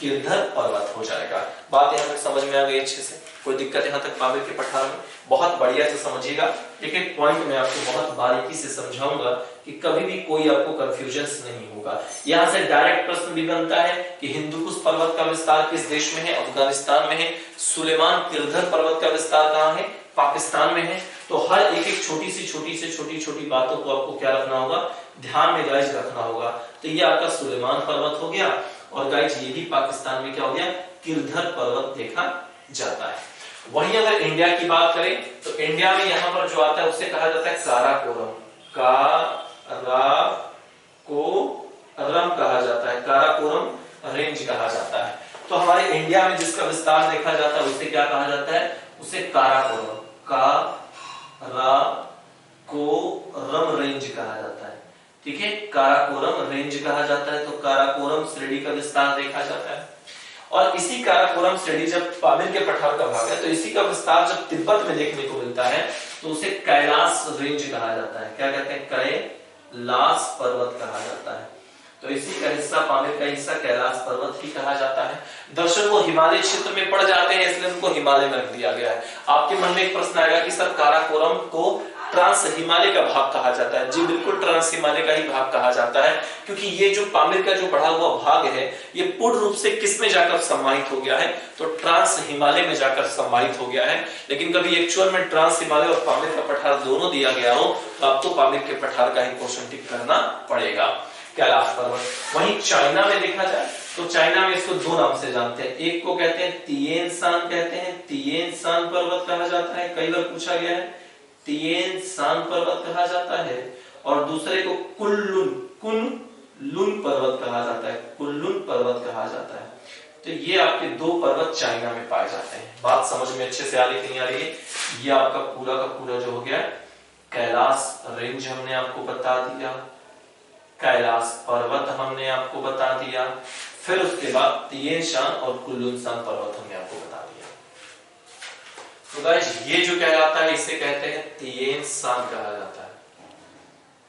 किरधर पर्वत हो जाएगा। बात यहाँ तक समझ में आ गई अच्छे से, कोई दिक्कत यहाँ तक पामीर के पठार में, बहुत बढ़िया से समझिएगा। एक एक पॉइंट में आपको बहुत बारीकी से समझाऊंगा कि कभी भी कोई आपको कंफ्यूजन नहीं होगा। यहाँ से डायरेक्ट प्रश्न भी बनता है कि हिंदुकुश पर्वत का विस्तार किस देश में है, अफगानिस्तान में है। सुलेमान किरधर पर्वत का विस्तार कहाँ है, पाकिस्तान में है। तो हर एक एक छोटी छोटी बातों को आपको क्या रखना होगा, ध्यान में गाइस रखना होगा। तो ये आपका सुलेमान पर्वत हो गया, और गाइस ये भी पाकिस्तान में क्या हो गया, किरधर पर्वत देखा जाता है। वहीं अगर इंडिया की बात करें तो इंडिया में यहाँ पर जो आता है उसे कहा जाता है काराकोरम, काराकोरम कहा जाता है, काराकोरम रेंज कहा जाता है। तो हमारे इंडिया में जिसका विस्तार देखा जाता है उसे क्या कहा जाता है, उसे काराकोरम, काराकोरम रेंज कहा जाता है। ठीक है, काराकोरम रेंज कहा जाता है। तो काराकोरम श्रेणी का विस्तार देखा जाता है। और इसी काराकोरम श्रेणी जब पामिर के पठार का भाग है तो इसी का विस्तार जब तिब्बत में देखने को मिलता है तो उसे कैलाश रेंज कहा जाता है। क्या कहते हैं, कैलाश पर्वत कहा जाता है। तो इसी का हिस्सा, पामिर का हिस्सा कैलाश पर्वत ही कहा जाता है। दर्शन वो हिमालय क्षेत्र में पड़ जाते हैं इसलिए उनको हिमालय में रख दिया गया है। आपके मन में एक प्रश्न आएगा कि सर काराकोरम को ट्रांस हिमालय का भाग कहा जाता है। जी बिल्कुल, ट्रांस हिमालय का ही भाग कहा जाता है, क्योंकि ये जो पामिर का जो बढ़ा हुआ भाग है ये पूर्ण रूप से किस में जाकर समाहित हो गया है, तो ट्रांस हिमालय में जाकर समाहित हो गया है। लेकिन कभी एक्चुअल में ट्रांस हिमालय और पामिर का पठार दोनों दिया गया हो तो आपको पामिर के पठार का ही क्वेश्चन टिक करना पड़ेगा, कैलाश पर्वत। वहीं चाइना में देखा जाए तो चाइना में इसको दो नाम से जानते हैं। एक को कहते हैं तिएन शान कहते हैं, तिएन शान पर्वत कहा जाता है, कई बार पूछा गया है, तिएन शान पर्वत कहा जाता है। और दूसरे को कुनलुन पर्वत कहा जाता है, कुनलुन पर्वत कहा जाता है। तो ये आपके दो पर्वत चाइना में पाए जाते हैं। बात समझ में अच्छे से आ रही कि नहीं आ रही है? ये आपका पूरा का पूरा जो हो गया कैलाश रेंज हमने आपको बता दिया, कैलाश पर्वत हमने आपको बता दिया, फिर उसके बाद तिएन शान और कुनलुन शान पर्वत हमने आपको बता दिया। तो गाइस ये जो कहलाता है इसे कहते हैं तिएन शान कहा जाता है,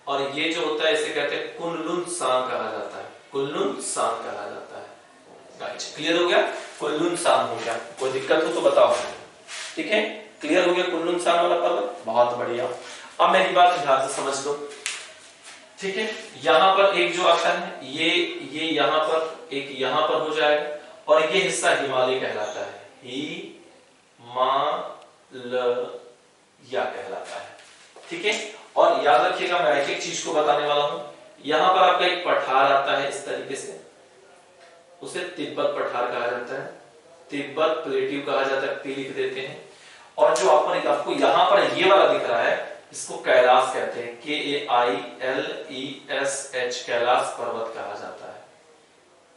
और ये जो होता है इसे कहते हैं कुनलुन शान कहा जाता है, कुनलुन शान कहा जाता है। गाइस क्लियर हो गया? कुनलुन शान हो गया, कोई दिक्कत हो तो बताओ। ठीक है, क्लियर हो गया कुनलुन शान वाला पर्वत? बहुत बढ़िया। अब मेरी बात ध्यान से समझ लो। ठीक है, यहां पर एक जो आता है ये यहां पर एक यहां पर हो जाएगा, और ये हिस्सा हिमालय कहलाता है, हिमालय कहलाता है। ठीक है, और याद रखिएगा मैं एक एक चीज को बताने वाला हूं। यहां पर आपका एक पठार आता है इस तरीके से, उसे तिब्बत पठार कहा जाता है, तिब्बत प्लेट्यू कहा जाता है, पी लिख देते हैं। और जो आपको यहां पर ये वाला दिख रहा है इसको कैलाश कहते हैं, KAILESH, कैलाश पर्वत कहा जाता है।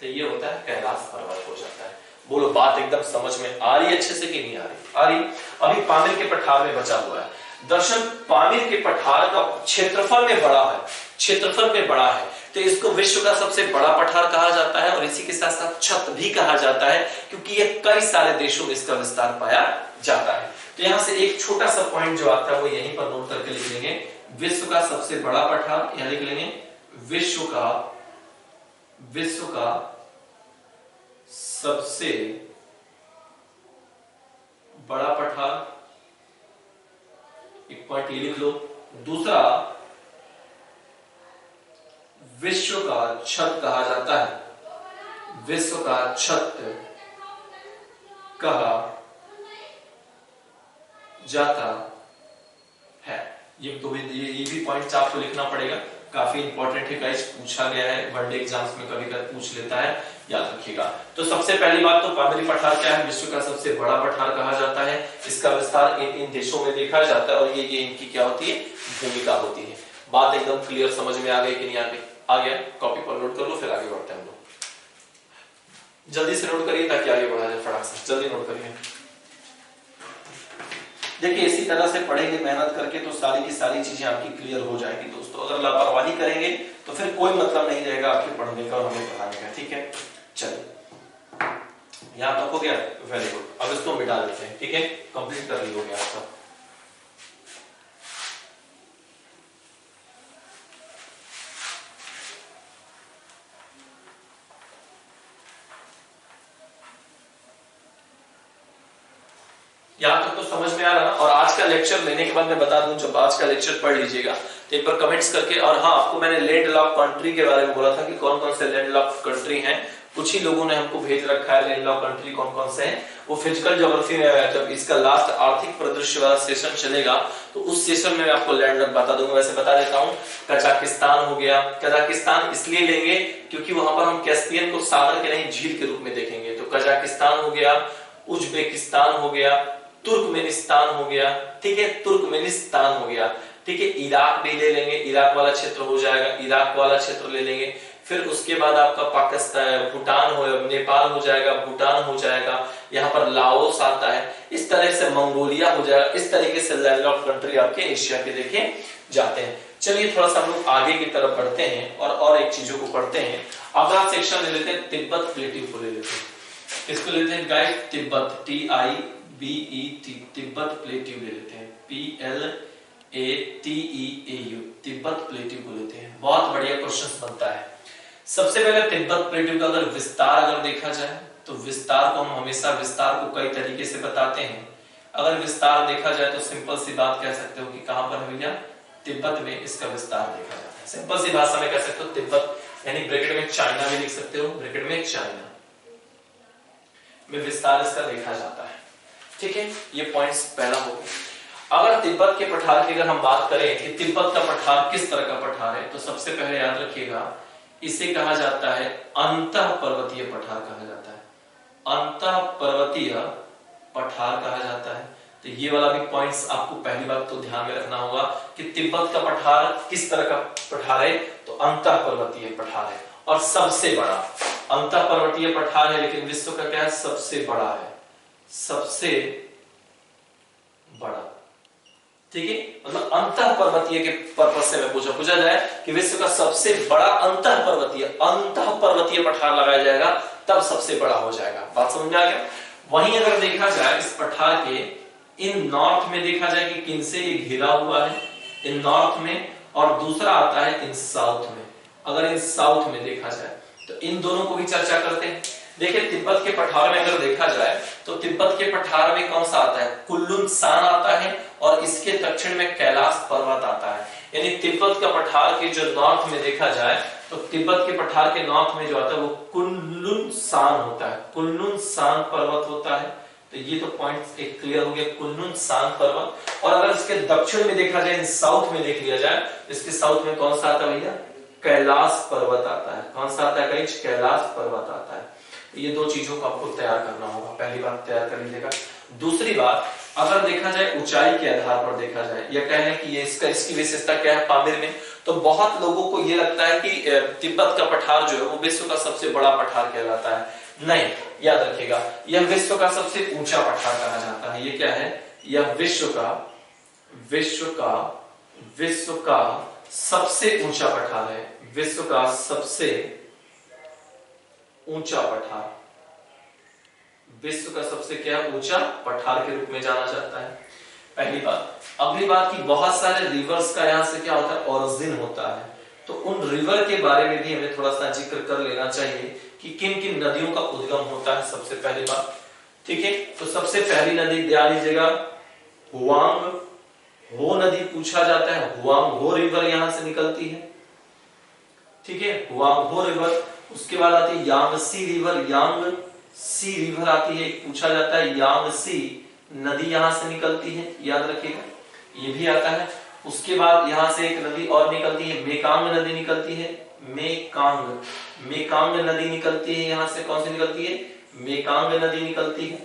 तो ये होता है कैलाश पर्वत हो जाता है। बोलो बात एकदम समझ में आ रही है अच्छे से कि नहीं आ रही? आ रही। अभी पामिर के पठार में बचा हुआ है। दर्शन पामिर के पठार का क्षेत्रफल में बड़ा है, क्षेत्रफल में बड़ा है, तो इसको विश्व का सबसे बड़ा पठार कहा जाता है, और इसी के साथ साथ छत भी कहा जाता है, क्योंकि ये कई सारे देशों में इसका विस्तार पाया जाता है। तो यहां से एक छोटा सा पॉइंट जो आता है वो यहीं पर नोट करके लिख लेंगे, विश्व का सबसे बड़ा पठार, यहां लिख लेंगे विश्व का सबसे बड़ा पठार, एक पॉइंट ये लिख लो। दूसरा, विश्व का छत कहा जाता है, विश्व का छत कहा जाता है। ये भी पॉइंट आपको लिखना पड़ेगा, काफी इंपॉर्टेंट है गाइस, पूछा गया है वनडे एग्जाम्स में, कभी कभी पूछ लेता है, याद रखिएगा। तो सबसे पहली बात तो पामिरी पठार क्या है, विश्व का सबसे बड़ा पठार कहा जाता है। इसका विस्तार इन देशों में देखा जाता है, और ये इनकी क्या होती है, भूमिका होती है। बात एकदम क्लियर समझ में आ गई कि नहीं आ गई? आ गया? कॉपी पर नोट कर लो, फिर आगे बढ़ते हैं हम लोग। जल्दी से नोट करिए ताकि आगे बढ़ा जाए, फटाक से जल्दी नोट करिए। देखिए इसी तरह से पढ़ेंगे मेहनत करके तो सारी की सारी चीजें आपकी क्लियर हो जाएगी दोस्तों। अगर लापरवाही करेंगे तो फिर कोई मतलब नहीं रहेगा आपके पढ़ने का और हमें पढ़ाने का। ठीक है, चलिए यहां तक हो गया, वेरी गुड। अब इसको मिटा देते हैं। ठीक है, कंप्लीट कर ली हो गया आपका। यहां तक तो समझ में आ रहा है। और आज का लेक्चर लेने के बाद मैं बता दूं, जब आज का लेक्चर पढ़ लीजिएगा तो एक बार कमेंट्स करके, और हाँ आपको मैंने लैंडलॉक कंट्री के बारे में बोला था कि कौन कौन से लैंडलॉक कंट्री हैं। कुछ ही लोगों ने हमको भेज रखा है लैंडलॉक कंट्री कौन कौन से हैं। वो फिजिकल ज्योग्राफी में जब इसका लास्ट आर्थिक परिदृश्य वाला सेशन चलेगा तो उस सेशन में मैं आपको लैंडलॉक बता दूंगा। वैसे बता देता हूँ, कजाकिस्तान हो गया। कजाकिस्तान इसलिए लेंगे क्योंकि वहां पर हम कैस्पियन को सागर के नहीं झील के रूप में देखेंगे। तो कजाकिस्तान हो गया, उज्बेकिस्तान हो गया, तुर्कमेनिस्तान हो गया, ठीक है, तुर्कमेनिस्तान हो गया, ठीक है, इराक भी ले लेंगे, इराक वाला क्षेत्र हो जाएगा, इराक वाला क्षेत्र ले लेंगे। फिर उसके बाद आपका पाकिस्तान, भूटान हो, नेपाल हो जाएगा, भूटान हो जाएगा, यहाँ पर लाओस आता है, इस तरह से मंगोलिया हो जाएगा। इस तरीके से लैंडलॉक्ड कंट्री आपके एशिया के देखे जाते हैं। चलिए थोड़ा सा हम लोग आगे की तरफ बढ़ते हैं और एक चीजों को पढ़ते हैं। अगला सेक्शन ले लेते हैं तिब्बत प्लेटिव को ले लेते हैं। इसको लेते हैं गाइस तिब्बत, TIBET, तिब्बत प्लेटिव ले लेते हैं, PLATEAU, तिब्बत प्लेटिव को लेते हैं। बहुत बढ़िया क्वेश्चन बनता है। सबसे पहले तिब्बत प्लेटिव का अगर विस्तार अगर देखा जाए तो विस्तार को हम हमेशा विस्तार को कई तरीके से बताते हैं। अगर विस्तार देखा जाए तो सिंपल सी बात कह सकते हो कि कहां पर भैया, तिब्बत में इसका विस्तार देखा जाता है। सिंपल सी भाषा में कह सकते हो तिब्बत, यानी ब्रैकेट में चाइना भी लिख सकते हो, ब्रैकेट में चाइना में विस्तार इसका देखा जाता है, ठीक है। ये पॉइंट्स पहला हो गया। अगर तिब्बत के पठार की अगर हम बात करें कि तिब्बत का पठार किस तरह का पठार है, तो सबसे पहले याद रखिएगा इसे कहा जाता है अंतः पर्वतीय पठार कहा जाता है, अंतः पर्वतीय पठार कहा जाता है। तो ये वाला भी पॉइंट्स आपको पहली बात तो ध्यान में रखना होगा कि तिब्बत का पठार किस तरह का पठार है, तो अंतः पर्वतीय पठार है और सबसे बड़ा अंतः पर्वतीय पठार है, लेकिन विश्व का क्या है, सबसे बड़ा है, सबसे बड़ा, ठीक है। मतलब अंतः पर्वतीय के पर्पस से मैं पूछा जाए कि विश्व का सबसे बड़ा अंतः पर्वतीय पठार लगाया जाएगा तब सबसे बड़ा हो जाएगा। बात समझ में आ गया। वहीं अगर देखा जाए इस पठार के इन नॉर्थ में देखा जाए कि किन से ये घिरा हुआ है, इन नॉर्थ में, और दूसरा आता है इन साउथ में। अगर इन साउथ में देखा जाए तो इन दोनों को भी चर्चा करते हैं। देखिए तिब्बत के पठार में अगर देखा जाए तो तिब्बत के पठार में कौन सा आता है, कुल्लुन सान आता है, और इसके दक्षिण में कैलाश पर्वत आता है। यानी तिब्बत का पठार के जो नॉर्थ में देखा जाए तो तिब्बत के पठार के नॉर्थ में जो आता है वो कुल्लुन सान होता है, कुल्लुन सान पर्वत होता है। तो ये तो पॉइंट एक क्लियर हो गया, कुल्लुन सान पर्वत। और अगर इसके दक्षिण में देखा जाए, इन साउथ में देख लिया जाए, इसके साउथ में कौन सा आता है भैया, कैलाश पर्वत आता है। कौन सा आता है गाइस, कैलाश पर्वत आता है। ये दो चीजों को आपको तैयार करना होगा, पहली बात तैयार कर लीजिएगा। दूसरी बात, अगर देखा जाए ऊंचाई के आधार पर देखा जाए, या कह लें कि ये इसकी विशेषता क्या है पामीर में, तो बहुत लोगों को ये लगता है कि तिब्बत का पठार जो है वो विश्व का सबसे बड़ा पठार कहलाता है। नहीं, याद रखिएगा यह विश्व का सबसे ऊंचा पठार कहा जाता है। ये क्या है, यह विश्व का सबसे ऊंचा पठार है, विश्व का सबसे ऊंचा पठार, विश्व का सबसे क्या ऊंचा पठार के रूप में जाना जाता है, पहली बात। अगली बात की बहुत सारे रिवर्स का यहाँ से क्या होता है, ओरिजिन होता है। तो उन रिवर के बारे में भी हमें थोड़ा सा जिक्र कर लेना चाहिए कि किन किन नदियों का उद्गम होता है, सबसे पहली बात, ठीक है। तो सबसे पहली नदी ध्यान लीजिएगा, हुआंग हो नदी पूछा जाता है, हुआंग हो रिवर यहां से निकलती है, ठीक है, हुआंग हो रिवर। उसके बाद आती है यांगसी रिवर, यांगसी रिवर आती है, पूछा जाता है यांगसी नदी यहां से निकलती है, याद रखिएगा, ये भी आता है। उसके बाद यहां से एक नदी और निकलती है, मेकांग नदी निकलती है, मेकांग नदी निकलती है, यहां से कौन सी निकलती है, मेकांग नदी निकलती है।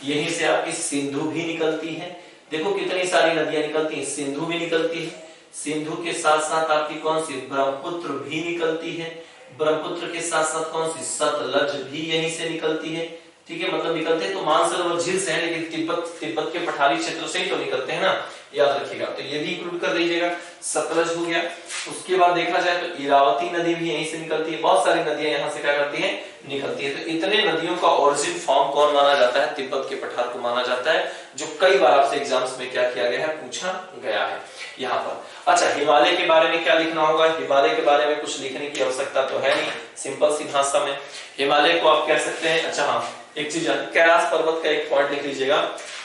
यहीं से आपकी सिंधु भी निकलती है। देखो कितनी सारी नदियां निकलती हैं, सिंधु भी निकलती है, सिंधु के साथ साथ आपकी कौन सी, ब्रह्मपुत्र भी निकलती है, ब्रह्मपुत्र के साथ साथ कौन सी, सतलज भी यहीं से निकलती है, ठीक है। मतलब निकलते तो मानसरोवर झील से है, लेकिन तिब्बत के पठारी क्षेत्र से ही तो निकलते हैं ना, याद रखिएगा। तो ये भी इंक्लूड कर दीजिएगा, सतलज हो गया। उसके बाद देखा जाए तो इरावती नदी भी यहीं से निकलती है, बहुत सारी नदियां यहाँ से क्या करती हैं, निकलती है। तो इतने नदियों का ओरिजिन फॉर्म कौन माना जाता है, तिब्बत के पठार को माना जाता है, जो कई बार आपसे एग्जाम्स में क्या किया गया है, पूछा गया है यहाँ पर। अच्छा, हिमालय के बारे में क्या लिखना होगा, हिमालय के बारे में कुछ लिखने की आवश्यकता तो है नहीं, सिंपल सी भाषा में हिमालय को आप कह सकते हैं। अच्छा हाँ, एक चीज, कैलाश पर्वत का एक पॉइंट लिख लीजिएगा।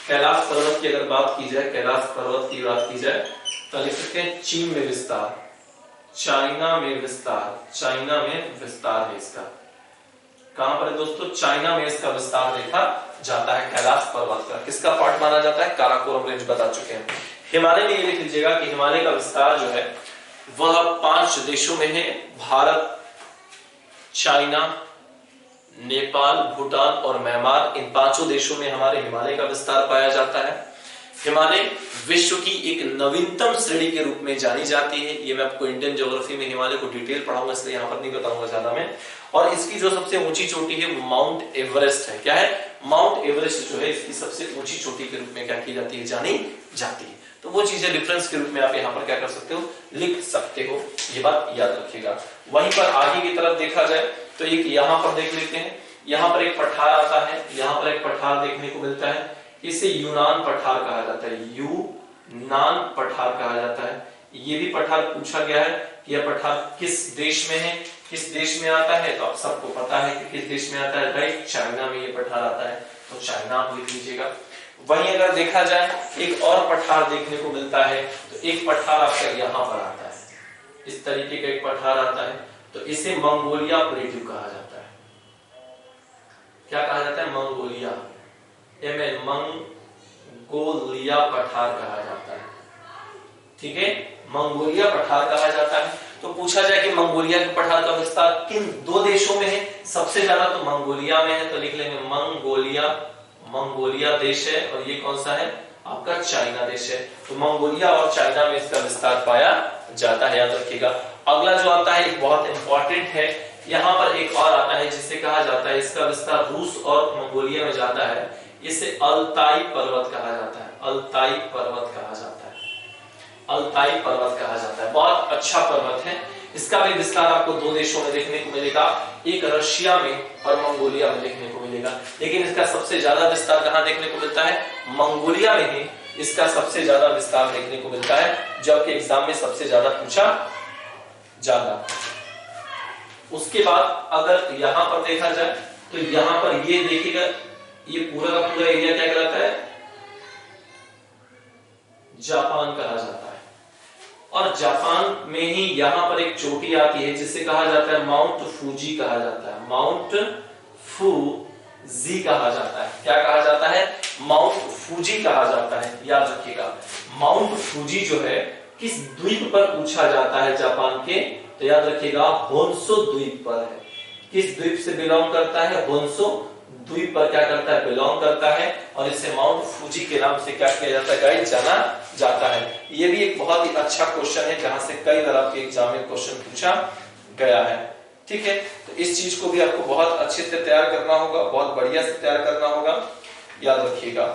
कैलाश पर्वत की अगर बात की जाए, कैलाश पर्वत की बात की जाए तो लिख सकते हैं चीन में विस्तार, चाइना में विस्तार, चाइना में विस्तार है इसका। कहां पर है दोस्तों, चाइना में इसका विस्तार देखा जाता है कैलाश पर्वत का। किसका पार्ट माना जाता है, काराकोरम रेंज बता चुके हैं। हिमालय में ये लिख लीजिएगा कि हिमालय का विस्तार जो है वह 5 देशों में है, भारत, चाइना, नेपाल, भूटान और म्यांमार, इन पांचों देशों में हमारे हिमालय का विस्तार पाया जाता है। हिमालय विश्व की एक नवीनतम श्रेणी के रूप में जानी जाती है। ये मैं आपको इंडियन ज्योग्राफी में हिमालय को डिटेल पढ़ाऊंगा, इसलिए यहाँ पर नहीं बताऊंगा ज्यादा मैं। और इसकी जो सबसे ऊंची चोटी है वो माउंट एवरेस्ट है। क्या है? माउंट एवरेस्ट जो है इसकी सबसे ऊंची चोटी के रूप में क्या की जाती है? जानी जाती है। तो वो चीजें रेफरेंस के रूप में आप यहाँ पर क्या कर सकते हो? लिख सकते हो। ये बात याद रखिएगा। वहीं पर आगे की तरफ देखा जाए तो एक यहाँ पर देख लेते हैं। यहाँ पर एक पठार आता है, यहाँ पर एक पठार देखने को मिलता है, इसे यूनान पठार कहा जाता है। यूनान पठार कहा जाता है। ये भी पठार पूछा गया है कि यह पठार किस देश में है, किस देश में आता है? तो आप सबको पता है कि किस देश में आता है, राइट? चाइना में ये पठार आता है, तो चाइना आप लिख लीजिएगा। वहीं अगर देखा जाए एक और पठार देखने को मिलता है, तो एक पठार आपका यहाँ पर आता है, इस तरीके का एक पठार आता है, तो इसे मंगोलिया प्लेट्यू कहा जाता है। क्या कहा जाता है? मंगोलिया, मंगोलिया पठार कहा जाता है। ठीक है, मंगोलिया पठार कहा जाता है। तो पूछा जाए कि मंगोलिया के पठार का विस्तार किन दो देशों में है? सबसे ज्यादा तो मंगोलिया में है, तो लिख लेंगे मंगोलिया। मंगोलिया देश है, और ये कौन सा है? आपका चाइना देश है। तो मंगोलिया और चाइना में इसका विस्तार पाया जाता है, याद रखिएगा। अगला जो आता है एक बहुत इंपॉर्टेंट है, यहाँ पर एक और आता है जिसे कहा जाता है, इसका विस्तार रूस और मंगोलिया में जाता है, इसे अल्ताई पर्वत कहा जाता है। अल्ताई पर्वत कहा जाता है। अल्ताई पर्वत कहा जाता है। बहुत अच्छा पर्वत है। इसका भी विस्तार आपको दो देशों में देखने को मिलेगा, एक रशिया में और मंगोलिया में देखने को मिलेगा। लेकिन इसका सबसे ज्यादा विस्तार कहां देखने को मिलता है? मंगोलिया में ही इसका सबसे ज्यादा विस्तार देखने को मिलता है, जो आपके एग्जाम में सबसे ज्यादा पूछा जाता। उसके बाद अगर यहां पर देखा जाए तो यहां पर ये देखिएगा, ये पूरा का पूरा एरिया क्या कहलाता है? जापान कहा जाता है। और जापान में ही यहां पर एक चोटी आती है जिसे कहा जाता है माउंट फूजी कहा जाता है। माउंट फूजी कहा जाता है। क्या कहा जाता है? माउंट फूजी कहा जाता है। याद रखिएगा, माउंट फूजी जो है किस द्वीप पर पूछा जाता है जापान के? तो याद रखिएगा, होन्शु द्वीप पर है। किस द्वीप से बिलोंग करता है? होन्शु द्वीप पर क्या करता है? बिलोंग करता है। और इसे माउंट फूजी के नाम से क्या किया जाता है गाइस? जाना जाता है। ये भी एक बहुत ही अच्छा क्वेश्चन है, जहां से कई बार आपके एग्जाम में क्वेश्चन पूछा गया है। ठीक है, तो इस चीज को भी आपको बहुत अच्छे से तैयार करना होगा, बहुत बढ़िया से तैयार करना होगा, याद रखिएगा।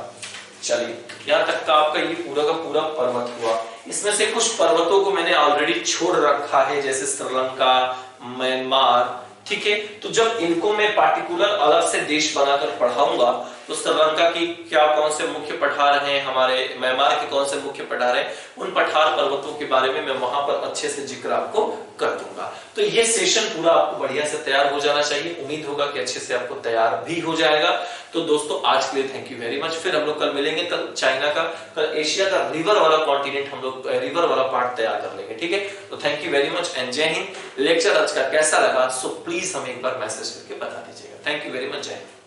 चलिए, यहाँ तक का आपका ये पूरा का पूरा पर्वत हुआ। इसमें से कुछ पर्वतों को मैंने ऑलरेडी छोड़ रखा है, जैसे श्रीलंका, म्यांमार। ठीक है, तो जब इनको मैं पार्टिकुलर अलग से देश बनाकर पढ़ाऊंगा, तो श्रीलंका की क्या कौन से मुख्य पठार हैं, हमारे म्यांमार के कौन से मुख्य पठार हैं, उन पठार पर्वतों के बारे में मैं वहां पर अच्छे से जिक्र आपको कर दूंगा। तो ये सेशन पूरा आपको बढ़िया से तैयार हो जाना चाहिए। उम्मीद होगा कि अच्छे से आपको तैयार भी हो जाएगा। तो दोस्तों, आज के लिए थैंक यू वेरी मच। फिर हम लोग कल मिलेंगे। कल चाइना का, कल एशिया का रिवर वाला कॉन्टिनेंट हम लोग रिवर वाला पार्ट तैयार कर लेंगे। ठीक है, तो thank you very much and जय हिंद। लेक्चर आज का कैसा लगा सो प्लीज हमें एक बार मैसेज करके बता दीजिएगा। थैंक यू वेरी मच, जय हिंद।